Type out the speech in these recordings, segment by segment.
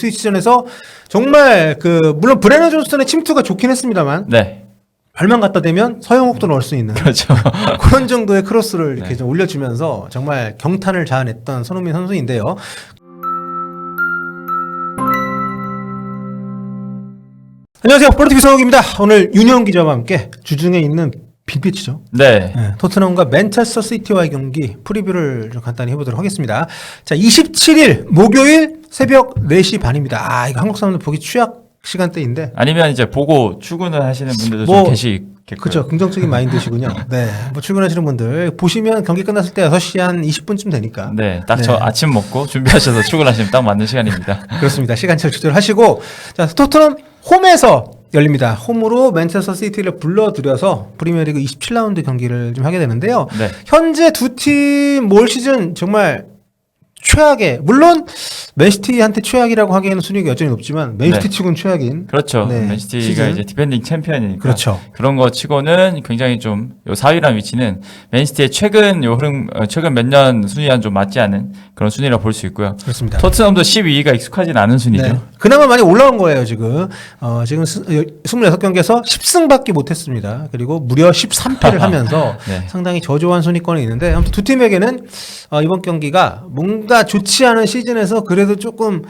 입스위치전에서 정말 물론 브레넌 존슨의 침투가 좋긴 했습니다만 네. 발만 갖다 대면 서영욱도 넣을 수 있는 그렇죠. 그런 정도의 크로스를 이렇게 좀 올려주면서 정말 경탄을 자아냈던 손흥민 선수인데요. 안녕하세요. 볼리티비 성욱입니다. 오늘 윤영 기자와 함께 주중에 있는 빅매치죠. 네. 토트넘과 맨체스터 시티와의 경기 프리뷰를 좀 간단히 해보도록 하겠습니다. 자, 27일 목요일 새벽 4시 반입니다. 이거 한국 사람들 보기 취약 시간대인데. 아니면 이제 보고 출근을 하시는 분들도 뭐, 좀 계시겠고요. 그렇죠. 긍정적인 마인드시군요. 네. 출근하시는 분들 보시면 경기 끝났을 때 6시 한 20분쯤 되니까. 네. 딱 저 아침 먹고 준비하셔서 출근하시면 딱 맞는 시간입니다. 그렇습니다. 시간차를 조절하시고. 자, 토트넘 홈에서 열립니다. 홈으로 맨체스터 시티를 불러들여서 프리미어리그 27라운드 경기를 좀 하게 되는데요. 네. 현재 두 팀 올 시즌 정말 최악의, 물론 맨시티한테 최악이라고 하기에는 순위가 여전히 높지만 맨시티 치고는 최악인. 그렇죠. 네, 맨시티가 시즌. 이제 디펜딩 챔피언이니까. 그렇죠. 그런 거 치고는 굉장히 좀 요 4위라는 위치는 맨시티의 최근 몇 년 순위와는 좀 맞지 않은 그런 순위라고 볼 수 있고요. 그렇습니다. 토트넘도 12위가 익숙하진 않은 순위죠. 네. 그나마 많이 올라온 거예요, 지금. 지금 26경기에서 10승밖에 못했습니다. 그리고 무려 13패를 하면서 네. 상당히 저조한 순위권에 있는데, 아무튼 두 팀에게는 이번 경기가 뭔가 좋지 않은 시즌에서 그래도 조금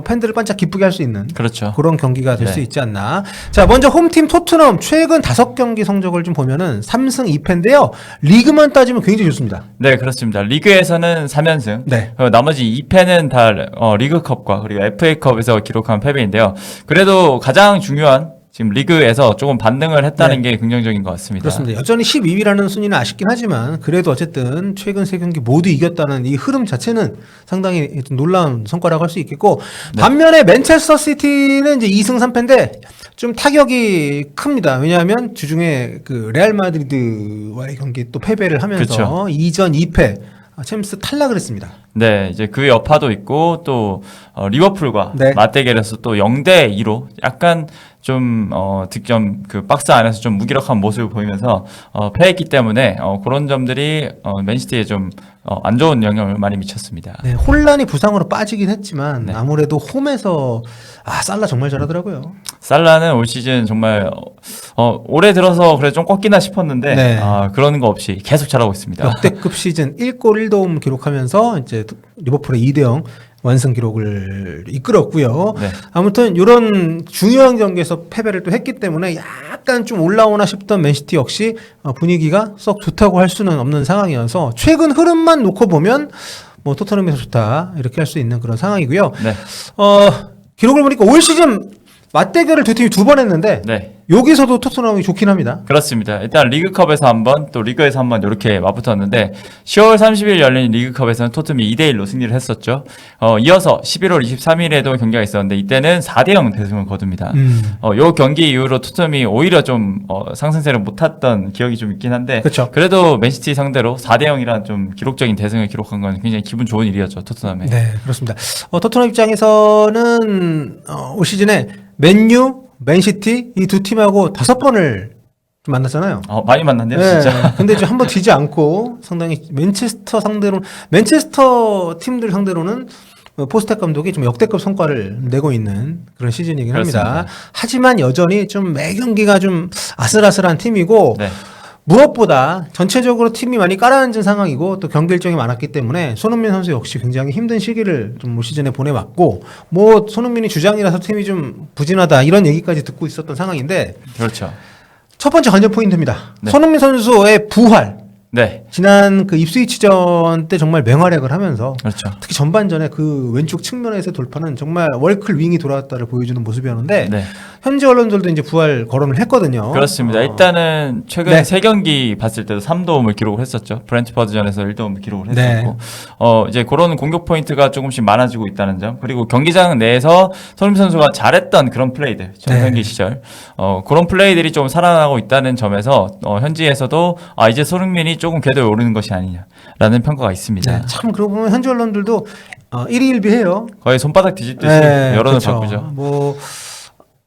팬들을 반짝 기쁘게 할 수 있는 그렇죠. 그런 경기가 될 수 네. 있지 않나. 자, 먼저 홈팀 토트넘 최근 5경기 성적을 좀 보면은 3승 2패인데요. 리그만 따지면 굉장히 좋습니다. 네, 그렇습니다. 리그에서는 3연승. 네. 나머지 2패는 다 리그컵과 그리고 FA컵에서 기록한 패배인데요. 그래도 가장 중요한 지금 리그에서 조금 반등을 했다는 게 긍정적인 것 같습니다. 그렇습니다. 여전히 12위라는 순위는 아쉽긴 하지만 그래도 어쨌든 최근 3경기 모두 이겼다는 이 흐름 자체는 상당히 좀 놀라운 성과라고 할 수 있겠고, 반면에 맨체스터 시티는 이제 2승 3패인데 좀 타격이 큽니다. 왜냐하면 주중에 레알 마드리드와의 경기 또 패배를 하면서 그렇죠. 2전 2패 챔스 탈락을 했습니다. 네, 이제 그 여파도 있고 또 리버풀과 네. 맞대결에서 또 0대2로 약간 좀 득점 박스 안에서 좀 무기력한 모습을 보이면서 패했기 때문에 그런 점들이 맨시티에 좀 안 좋은 영향을 많이 미쳤습니다. 네, 혼란이 부상으로 빠지긴 했지만 네. 아무래도 홈에서 살라 정말 잘하더라고요. 살라는 올 시즌 정말 올해 들어서 그래 좀 꺾이나 싶었는데 네. 그런 거 없이 계속 잘하고 있습니다. 역대급 시즌 1골 1도움 기록하면서 이제 리버풀의 2대0 완승 기록을 이끌었고요. 네. 아무튼 이런 중요한 경기에서 패배를 또 했기 때문에 약간 좀 올라오나 싶던 맨시티 역시 분위기가 썩 좋다고 할 수는 없는 상황이어서 최근 흐름만 놓고 보면 뭐 토트넘에서 좋다 이렇게 할 수 있는 그런 상황이고요. 네. 기록을 보니까 올 시즌 맞대결을 두 팀이 2번 했는데 네. 여기서도 토트넘이 좋긴 합니다. 그렇습니다. 일단 리그컵에서 한번 또 리그에서 한번 이렇게 맞붙었는데 10월 30일 열린 리그컵에서는 토트넘이 2대1로 승리를 했었죠. 이어서 11월 23일에도 경기가 있었는데 이때는 4대0 대승을 거둡니다. 요 경기 이후로 토트넘이 오히려 좀 상승세를 못 탔던 기억이 좀 있긴 한데 그쵸. 그래도 맨시티 상대로 4대0이란 좀 기록적인 대승을 기록한 건 굉장히 기분 좋은 일이었죠. 토트넘에. 네, 그렇습니다. 토트넘 입장에서는 올 시즌에 맨유, 맨시티 이 두 팀하고 5번을 좀 만났잖아요. 많이 만났네요, 네, 진짜. 근데 이제 한번 지지 않고 상당히 맨체스터 팀들 상대로는 포스텍 감독이 좀 역대급 성과를 내고 있는 그런 시즌이긴 합니다. 그렇습니다. 하지만 여전히 좀 매 경기가 좀 아슬아슬한 팀이고 네. 무엇보다 전체적으로 팀이 많이 깔아앉은 상황이고 또 경기 일정이 많았기 때문에 손흥민 선수 역시 굉장히 힘든 시기를 좀 올 시즌에 보내왔고, 뭐 손흥민이 주장이라서 팀이 좀 부진하다 이런 얘기까지 듣고 있었던 상황인데, 그렇죠. 첫 번째 관전 포인트입니다. 네. 손흥민 선수의 부활. 네. 지난 입스위치전 때 정말 맹활약을 하면서 그렇죠. 특히 전반전에 그 왼쪽 측면에서 돌파는 정말 월클 윙이 돌아왔다를 보여주는 모습이었는데, 네. 현지 언론들도 이제 부활 거론을 했거든요. 그렇습니다. 일단은 최근 네. 3경기 봤을 때도 3도움을 기록을 했었죠. 브렌트퍼드전에서 1도움을 기록을 네. 했었고, 이제 그런 공격 포인트가 조금씩 많아지고 있다는 점, 그리고 경기장 내에서 손흥민 선수가 잘했던 그런 플레이들, 전성기 시절, 그런 플레이들이 좀 살아나고 있다는 점에서 현지에서도 이제 손흥민이 조금 궤도에 오르는 것이 아니냐라는 평가가 있습니다. 네, 참 그러고 보면 현지 언론들도 일희일비해요. 거의 손바닥 뒤집듯이 네, 여론을 그렇죠. 바꾸죠. 뭐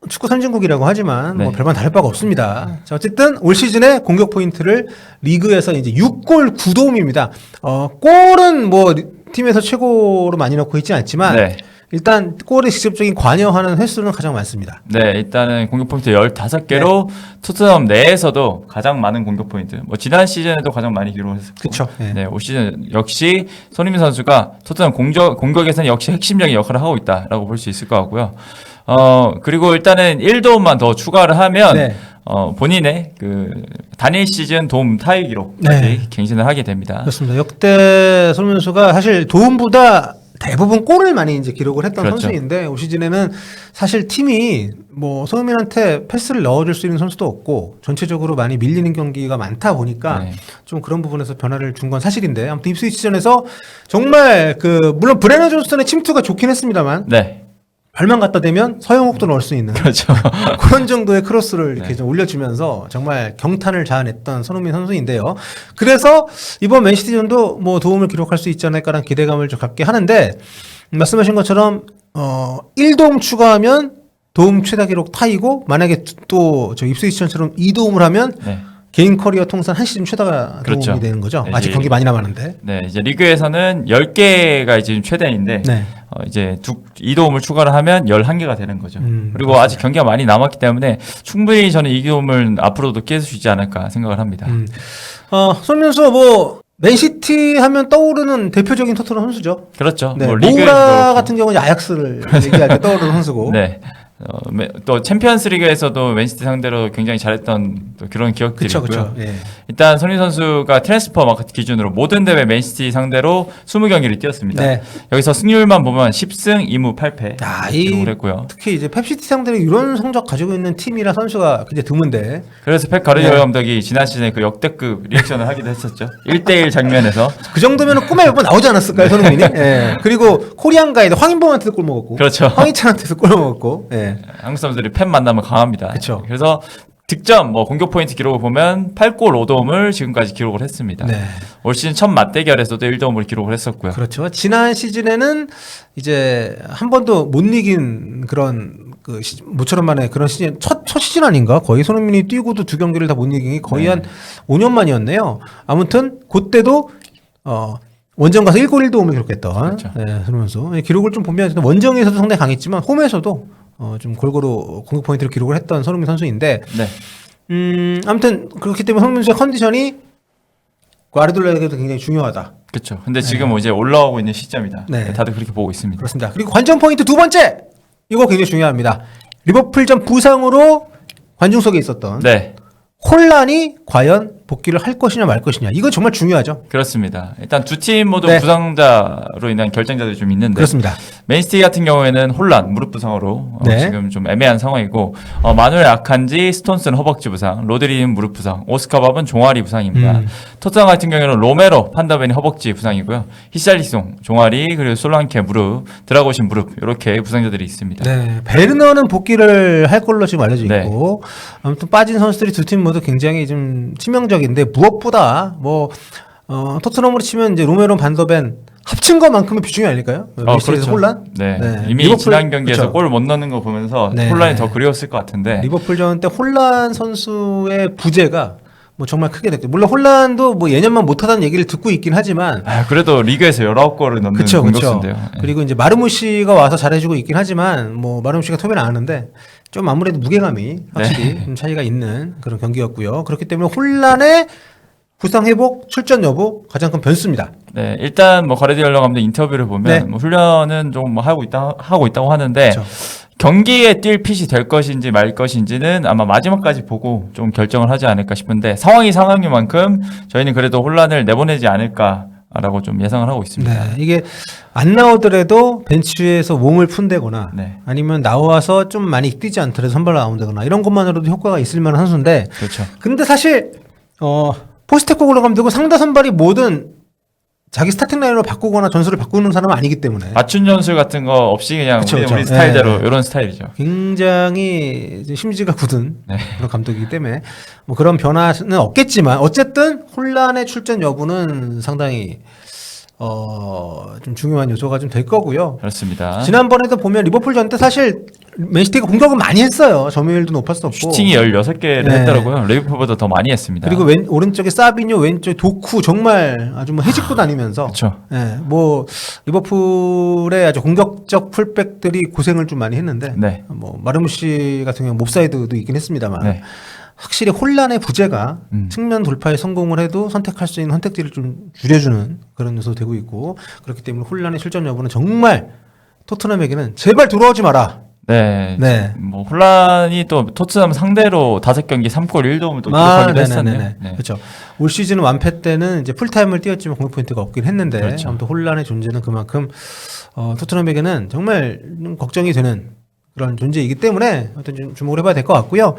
축구 선진국이라고 하지만 네. 뭐 별반 다를 바가 없습니다. 자, 어쨌든 올 시즌에 공격 포인트를 리그에서 이제 6골 9도움입니다. 골은 뭐 팀에서 최고로 많이 넣고 있지 않지만 네. 일단 골에 직접적인 관여하는 횟수는 가장 많습니다. 네, 일단은 공격 포인트 15개로 토트넘 내에서도 가장 많은 공격 포인트. 뭐 지난 시즌에도 가장 많이 기록했었고. 그렇죠. 네, 올 시즌 역시 손흥민 선수가 토트넘 공격에서는 역시 핵심적인 역할을 하고 있다라고 볼 수 있을 것 같고요. 그리고 일단은 1도움만 더 추가를 하면 네. 본인의 그 단일 시즌 도움 타이 기록까지 네. 갱신을 하게 됩니다. 그렇습니다. 역대 손흥민 선수가 사실 도움보다 대부분 골을 많이 이제 기록을 했던 그렇죠. 선수인데 올 시즌에는 사실 팀이 뭐 손흥민한테 패스를 넣어줄 수 있는 선수도 없고 전체적으로 많이 밀리는 경기가 많다 보니까 네. 좀 그런 부분에서 변화를 준 건 사실인데 아무튼 입스위치전에서 정말 물론 브레너 존슨의 침투가 좋긴 했습니다만 네, 발만 갖다 대면 서영욱도 넣을 수 있는 그렇죠. 그런 정도의 크로스를 이렇게 네. 좀 올려주면서 정말 경탄을 자아냈던 손흥민 선수인데요. 그래서 이번 맨시티전도 뭐 도움을 기록할 수 있지 않을까라는 기대감을 좀 갖게 하는데 말씀하신 것처럼 1도움 추가하면 도움 최다 기록 타이고 만약에 또 저 입스위치전처럼 2도움을 하면 네. 개인 커리어 통산 한 시즌 최다 도움이 그렇죠. 되는 거죠. 네, 아직 이제 경기 많이 남았는데. 네, 이제 리그에서는 10개가 이제 최대인데 네. 이제 2도움을 추가를 하면 11개가 되는 거죠. 그리고 그렇습니다. 아직 경기가 많이 남았기 때문에 충분히 저는 2도움을 앞으로도 깰 수 있지 않을까 생각을 합니다. 손흥민 선수 뭐 맨시티 하면 떠오르는 대표적인 토트넘 선수죠. 그렇죠. 네, 뭐 모우라 리그에서도 같은 경우는 아약스를 얘기할 때 떠오르는 선수고. 네. 또 챔피언스 리그에서도 맨시티 상대로 굉장히 잘했던 또 그런 기억들이 그쵸, 있고요. 그쵸. 예. 일단 손흥민 선수가 트랜스퍼 마켓 기준으로 모든 대회 맨시티 상대로 20경기를 뛰었습니다. 네. 여기서 승률만 보면 10승 2무 8패 야, 기록을 했고요. 특히 이제 펩시티 상대로 이런 성적 가지고 있는 팀이라 선수가 굉장히 드문데. 그래서 펩 가르디올라 네. 감독이 지난 시즌에 그 역대급 리액션을 하기도 했었죠. 1대1 장면에서. 그 정도면 꿈에 몇 번 나오지 않았을까요, 손흥민이? 예. 그리고 코리안 가이드 황인범한테도 골 먹었고. 그렇죠. 황희찬한테도 골 먹었고. 예. 한국 사람들이 팬 만나면 강합니다. 그쵸. 그래서 득점, 뭐 공격 포인트 기록을 보면 8골 5도움을 지금까지 기록을 했습니다. 네. 올 시즌 첫 맞대결에서도 1도움을 기록을 했었고요. 그렇죠. 지난 시즌에는 이제 한 번도 못 이긴 그런 모처럼 만에 그런 시즌 첫 시즌 아닌가? 거의 손흥민이 뛰고도 2경기를 다 못 이긴 게 거의 네. 한 5년 만이었네요. 아무튼 그때도 원정 가서 1골 1도움을 기록했던 그렇죠. 네, 손흥민 선수. 기록을 좀 보면 원정에서도 상당히 강했지만 홈에서도 좀 골고루 공격 포인트를 기록을 했던 손흥민 선수인데 네. 아무튼 그렇기 때문에 손흥민 선수의 컨디션이 과르돌라에게도 굉장히 중요하다. 그렇죠. 근데 지금 이제 올라오고 있는 시점이다. 네. 다들 그렇게 보고 있습니다. 그렇습니다. 그리고 관전 포인트 두 번째! 이거 굉장히 중요합니다. 리버풀전 부상으로 관중석에 있었던 네. 홀란이 과연 복귀를 할 것이냐 말 것이냐. 이거 정말 중요하죠. 그렇습니다. 일단 두 팀 모두 네. 부상자로 인한 결정자들이 좀 있는데 그렇습니다. 맨시티 같은 경우에는 홀란 무릎 부상으로 네. 지금 좀 애매한 상황이고 마누엘 아칸지, 스톤스는 허벅지 부상, 로드리는 무릎 부상, 오스카 밥은 종아리 부상입니다. 토트넘 같은 경우에는 로메로, 판더벤이 허벅지 부상이고요. 히샬리송 종아리, 그리고 솔랑케 무릎, 드라고신 무릎 이렇게 부상자들이 있습니다. 네. 베르너는 복귀를 할 걸로 지금 알려져 네. 있고 아무튼 빠진 선수들이 두 팀 모두 굉장히 좀 치명적인데 무엇보다 토트넘으로 치면 이제 로메로 반더벤 합친 것만큼의 비중이 아닐까요? 맨시티에서 홀란? 네. 네. 이미 리버풀, 지난 경기에서 그쵸. 골 못 넣는 거 보면서 네. 혼란이 더 그리웠을 것 같은데. 리버풀전 때 홀란 선수의 부재가 뭐 정말 크게 됐죠. 물론 홀란도 뭐 예년만 못하다는 얘기를 듣고 있긴 하지만 그래도 리그에서 19골을 넣는 그쵸. 공격수인데요. 네. 그리고 이제 마르무시가 와서 잘해주고 있긴 하지만 뭐 마르무시가 톱에는 안 하는데 좀 아무래도 무게감이 확실히 좀 차이가 있는 그런 경기였고요. 그렇기 때문에 홀란의 부상 회복, 출전 여부 가장 큰 변수입니다. 네, 일단 뭐 가르디올라 감독 인터뷰를 보면 네. 뭐 훈련은 좀 뭐 하고 있다고 하는데 그렇죠. 경기에 뛸 핏이 될 것인지 말 것인지는 아마 마지막까지 보고 좀 결정을 하지 않을까 싶은데 상황이 상황인 만큼 저희는 그래도 혼란을 내보내지 않을까라고 좀 예상을 하고 있습니다. 네, 이게 안 나오더라도 벤치에서 몸을 푼다거나 네. 아니면 나와서 좀 많이 뛰지 않더라도 선발로 나온다거나 이런 것만으로도 효과가 있을 만한 선수인데 그렇죠. 근데 사실 포스테코글로 감독은 상대 선발이 뭐든 자기 스타팅 라인으로 바꾸거나 전술을 바꾸는 사람은 아니기 때문에 맞춤 전술 같은 거 없이 그냥 그쵸, 우리 그쵸. 스타일대로 네. 이런 스타일이죠. 굉장히 이제 심지가 굳은 네. 그런 감독이기 때문에 뭐 그런 변화는 없겠지만 어쨌든 혼란의 출전 여부는 상당히 좀 중요한 요소가 좀 될 거고요. 그렇습니다. 지난번에도 보면 리버풀전 때 사실 맨시티가 공격은 많이 했어요. 점유율도 높았었고. 슈팅이 16개를 네. 했더라고요. 리버풀보다 더 많이 했습니다. 그리고 오른쪽에 사비뇨, 왼쪽에 도쿠 정말 아주 뭐 해집고 다니면서 그렇죠. 예, 뭐 리버풀의 아주 공격적 풀백들이 고생을 좀 많이 했는데 네. 뭐 마르무시 같은 경우 몹사이드도 있긴 했습니다만 네. 확실히 혼란의 부재가 측면 돌파에 성공을 해도 선택할 수 있는 선택지를 좀 줄여주는 그런 요소 되고 있고 그렇기 때문에 혼란의 실전 여부는 정말 토트넘에게는 제발 돌아오지 마라. 네. 네. 뭐 혼란이 또 토트넘 상대로 5경기 3골 1도움을 또 기록하기도 했었네요. 네. 그렇죠. 올 시즌 완패 때는 이제 풀타임을 뛰었지만 공격 포인트가 없긴 했는데 그렇죠. 아무튼 혼란의 존재는 그만큼 토트넘에게는 정말 좀 걱정이 되는 그런 존재이기 때문에 아무튼 좀 주목을 해봐야 될 것 같고요.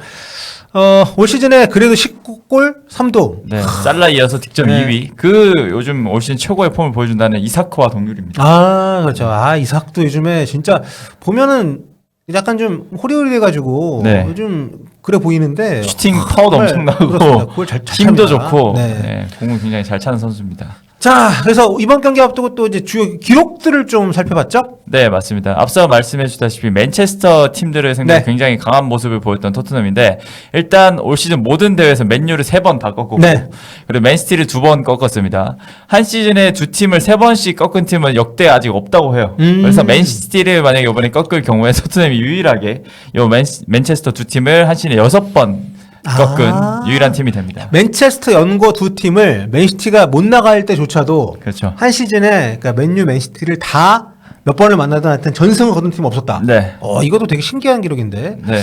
올 시즌에 그래도 19골 3도. 네. 살라 이어서 득점 네. 2위. 그 요즘 올 시즌 최고의 폼을 보여준다는 이사크와 동률입니다. 아, 그렇죠. 이삭도 요즘에 진짜 보면은 약간 좀 호리호리해가지고 네. 요즘 그래 보이는데 슈팅 파워도 정말 엄청나고 그렇습니다. 그걸 잘 힘도 찹니다. 좋고 네. 네. 공을 굉장히 잘 차는 선수입니다. 자, 그래서 이번 경기 앞두고 또 이제 주요 기록들을 좀 살펴봤죠? 네, 맞습니다. 앞서 말씀해 주다시피 맨체스터 팀들을 상대로 네. 굉장히 강한 모습을 보였던 토트넘인데 일단 올 시즌 모든 대회에서 맨유를 3번 다 꺾었고 네. 그리고 맨시티를 2번 꺾었습니다. 한 시즌에 두 팀을 3번씩 꺾은 팀은 역대 아직 없다고 해요. 그래서 맨시티를 만약에 이번에 꺾을 경우에 토트넘이 유일하게 요 맨체스터 두 팀을 한 시즌에 6번 꺾은 유일한 팀이 됩니다. 맨체스터 연고 두 팀을 맨시티가 못 나갈 때조차도 그렇죠. 한 시즌에 그러니까 맨유 맨시티를 다 몇 번을 만나든 하여튼 전승을 거둔 팀 없었다. 네. 이것도 되게 신기한 기록인데. 네.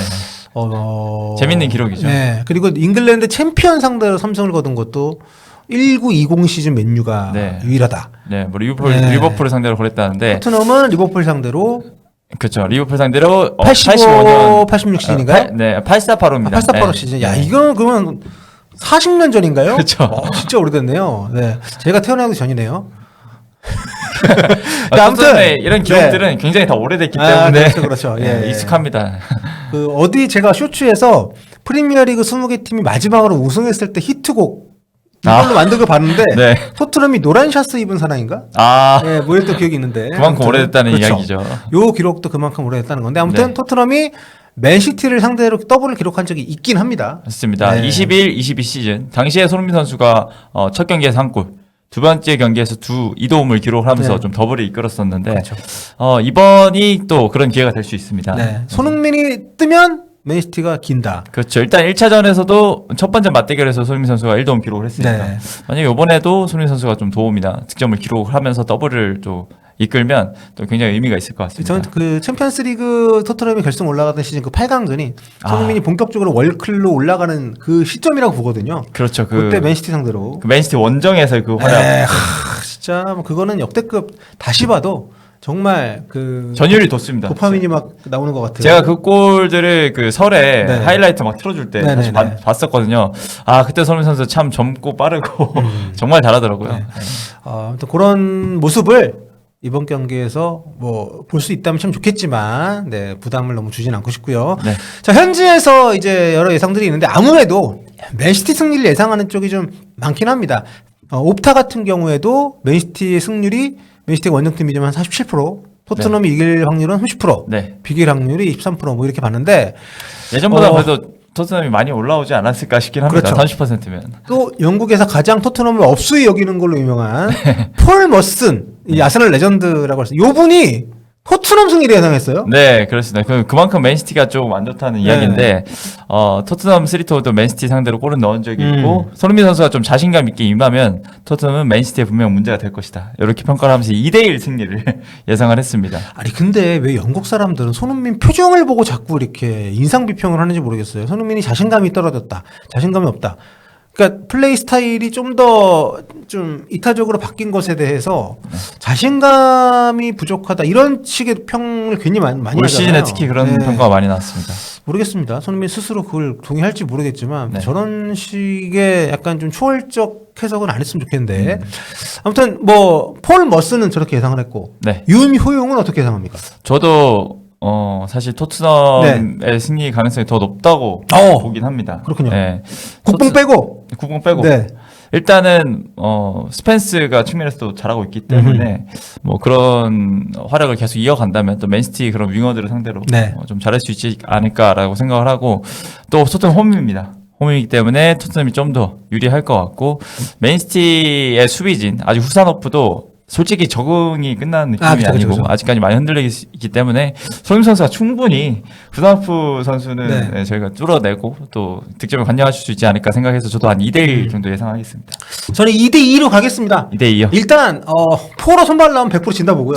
재밌는 기록이죠. 네. 그리고 잉글랜드 챔피언 상대로 3승을 거둔 것도 1920 시즌 맨유가 네. 유일하다. 네, 뭐 네. 리버풀을 상대로 그랬다는데 토트넘은 리버풀 상대로 그렇죠. 리버풀 상대로 85, 86 시즌인가요? 네, 8485입니다. 8485 시즌. 야, 이건 그러면 40년 전인가요? 그쵸. 진짜 오래됐네요. 네. 제가 태어나기 전이네요. 아무튼 이런 기록들은 굉장히 다 오래됐기 때문에 그렇죠. 예. 익숙합니다. 그 어디 제가 쇼츠에서 프리미어리그 20개 팀이 마지막으로 우승했을 때 히트곡 이걸로 만든 거 봤는데 네. 토트넘이 노란 샤스 입은 사나인가? 네, 뭐 이랬던 기억이 있는데 그만큼 아무튼, 오래됐다는 그렇죠. 이야기죠. 요 기록도 그만큼 오래됐다는 건데 아무튼 네. 토트넘이 맨시티를 상대로 더블을 기록한 적이 있긴 합니다. 맞습니다. 네. 21, 22 시즌 당시에 손흥민 선수가 첫 경기에서 한 골, 두 번째 경기에서 2도움을 기록하면서 네. 좀 더블을 이끌었었는데 그렇죠. 이번이 또 그런 기회가 될 수 있습니다. 네. 손흥민이 뜨면 맨시티가 긴다. 그렇죠. 일단 1차전에서도 첫 번째 맞대결에서 손흥민 선수가 1도움 기록을 했으니까 네. 만약에 이번에도 손흥민 선수가 좀 도움이나 득점을 기록을 하면서 더블을 좀 이끌면 또 굉장히 의미가 있을 것 같습니다. 저는 그 챔피언스리그 토트넘이 결승 올라가던 시즌 그 8강전이 손흥민이 본격적으로 월클로 올라가는 그 시점이라고 보거든요. 그렇죠. 그때 맨시티 상대로. 그 맨시티 원정에서 그 활약. 네, 진짜 뭐 그거는 역대급 다시 봐도 정말 그 전율이 돋습니다. 도파민이 막 나오는 것 같아요. 제가 그 골들을 그 설에 네. 하이라이트 막 틀어줄 때 네네네. 다시 봤었거든요. 그때 손흥민 선수 참 젊고 빠르고 정말 잘하더라고요. 네. 아무튼 그런 모습을 이번 경기에서 뭐 볼 수 있다면 참 좋겠지만 부담을 너무 주진 않고 싶고요. 네. 자, 현지에서 이제 여러 예상들이 있는데 아무래도 맨시티 승리를 예상하는 쪽이 좀 많긴 합니다. 옵타 같은 경우에도 맨시티의 승률이 맨시티가 원정팀이지만 47%, 토트넘이 이길 확률은 30%, 네. 비길 확률이 23%뭐 이렇게 봤는데 예전보다 그래도 토트넘이 많이 올라오지 않았을까 싶긴 합니다. 그렇죠. 30%면. 또 영국에서 가장 토트넘을 업수히 여기는 걸로 유명한 폴 머슨, 이 아스널 레전드라고 해서 요 분이 토트넘 승리를 예상했어요. 네, 그렇습니다. 그만큼 맨시티가 조금 안 좋다는 이야기인데, 토트넘 스리토도 맨시티 상대로 골은 넣은 적이 있고, 손흥민 선수가 좀 자신감 있게 임하면 토트넘은 맨시티에 분명 문제가 될 것이다. 이렇게 평가를 하면서 2대1 승리를 예상을 했습니다. 아니 근데 왜 영국 사람들은 손흥민 표정을 보고 자꾸 이렇게 인상 비평을 하는지 모르겠어요. 손흥민이 자신감이 떨어졌다, 자신감이 없다. 그러니까 플레이 스타일이 좀 더 좀 이타적으로 바뀐 것에 대해서 자신감이 부족하다 이런 식의 평을 괜히 많이 올 하잖아요. 시즌에 특히 그런 평가가 많이 나왔습니다. 모르겠습니다. 손흥민 스스로 그걸 동의할지 모르겠지만 네. 저런 식의 약간 좀 초월적 해석은 안 했으면 좋겠는데 아무튼 뭐 폴 머스는 저렇게 예상을 했고 네. 윤효용은 어떻게 예상합니까? 저도 사실 토트넘의 승리 가능성이 더 높다고 보긴 합니다. 그렇군요. 네. 국뽕 빼고 국뽕 빼고. 네. 일단은 스펜스가 측면에서도 잘하고 있기 때문에 뭐 그런 활약을 계속 이어간다면 또 맨시티 그런 윙어들을 상대로 네. 좀 잘할 수 있지 않을까라고 생각을 하고 또 토트넘 홈입니다. 홈이기 때문에 토트넘이 좀 더 유리할 것 같고 맨시티의 수비진 아직 후산호프도 솔직히 적응이 끝난 느낌이 그쵸, 아니고 그쵸. 아직까지 많이 흔들리기 때문에 손흥민 선수가 충분히 후산호프 선수는 네. 저희가 뚫어내고 또 득점을 관여하실 수 있지 않을까 생각해서 저도 한 2대1 정도 예상하겠습니다. 저는 2대2로 가겠습니다. 2대2요? 일단 포로 선발 나오면 100% 진다 보고요.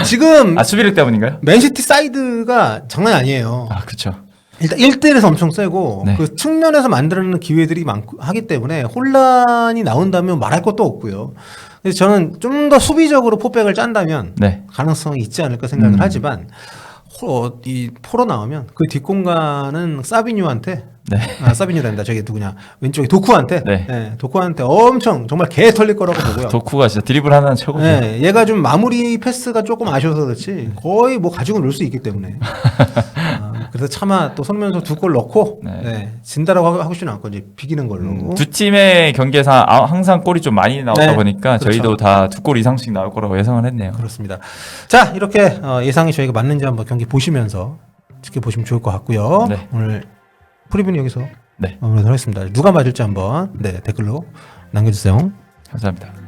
지금 수비력 때문인가요? 맨시티 사이드가 장난이 아니에요. 그쵸. 일단 1대1에서 엄청 세고 네. 그 측면에서 만들어내는 기회들이 많고 하기 때문에 혼란이 나온다면 말할 것도 없고요. 그래서 저는 좀 더 수비적으로 포백을 짠다면 네. 가능성이 있지 않을까 생각을 하지만 이 포로 나오면 그 뒷공간은 사비뉴한테 네. 사비뉴란다. 저기 누구냐 왼쪽에 도쿠한테 네. 도쿠한테 엄청 정말 개 털릴 거라고 보고요. 도쿠가 진짜 드리블 하나는 최고죠. 네, 얘가 좀 마무리 패스가 조금 아쉬워서 그렇지 거의 뭐 가지고 놀 수 있기 때문에 그래서 차마 또 손흥민 선수 2골 넣고 네. 진다라고 하고 싶지는 않고 이제 비기는 걸로. 두 팀의 경기에서 항상 골이 좀 많이 나오다 네, 보니까 그렇죠. 저희도 다 2골 이상씩 나올 거라고 예상을 했네요. 그렇습니다. 자 이렇게 예상이 저희가 맞는지 한번 경기 보시면서 지켜보시면 좋을 것 같고요. 네. 오늘 프리뷰는 여기서 네. 마무리하겠습니다. 누가 맞을지 한번 댓글로 남겨주세요. 감사합니다.